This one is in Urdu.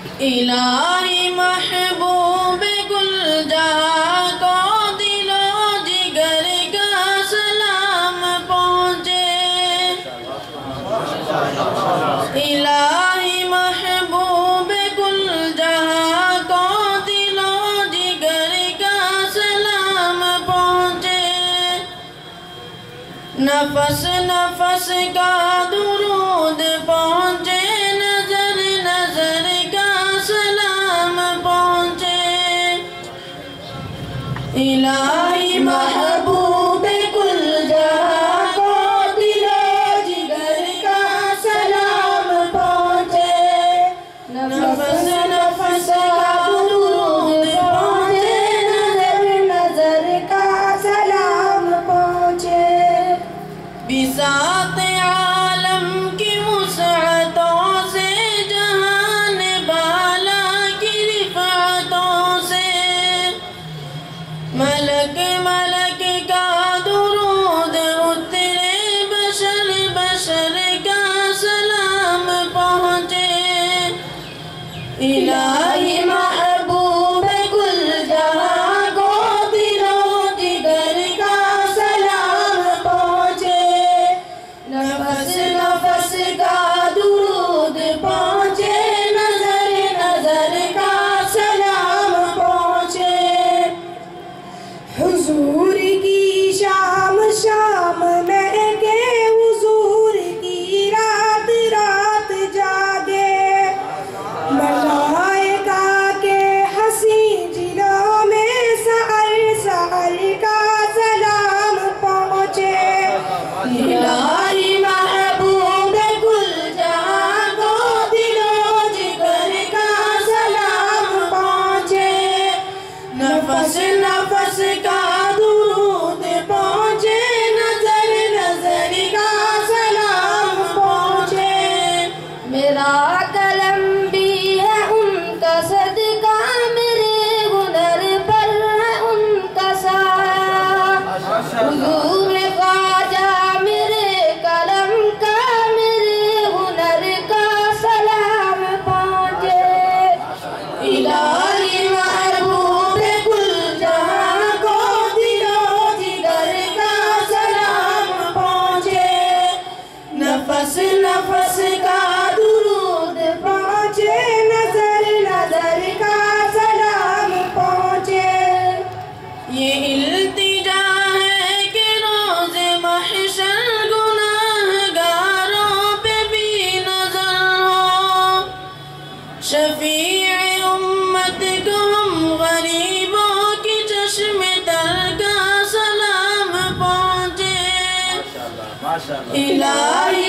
الہی محبوب گل جہاں کو دل و جگر کا سلام پہنچے الہی محبوب گل جہاں کو دل و جگر کا سلام پہنچے نفس نفس کا درود پہنچے نظر نظر کا سلام پہنچے الہی محبوب کل جہاں کو دل و جگر کا سلام پہنچے نفس نفس کا درود پہنچے نظر نظر کا سلام پہنچے بساط عالم کی وسعتوں سے جہان بالا کی رفعتوں سے ملک ملک کا درود اترے بشر بشر کا سلام پہنچے الہی محبوب کل جہاں کو دل و جگر کا سلام پہنچے نفس نفس کا درود پہنچے نظر نظر کا سلام پہنچے حضور کی شام شام مہکے حضور کی رات رات جاگے ملائکہ کے حسین جلوں میں سحر سحر کا سلام پہنچے الہی محبوب کل جہاں کو دل و جگر کا سلام پہنچے نفس نفس کا درود پہنچے نظر نظر کا سلام پہنچے میرا قلم بھی ہے ان کا صدقہ میرے ہنر پر ہے ان کا سایہ حضور خواجہ میرے قلم کا میرے ہنر کا سلام پہنچے الہی محبوب کل جہاں کو دل و جگر کا سلام پہنچے نفس نفس کا درود پہنچے نظر نظر کا سلام پہنچے یہ التجا ہے کہ روز محشر گناہگاروں پہ بھی نظر ہو شفیع امت کو ہم غریبوں کی چشم تر کا سلام پہنچے الہی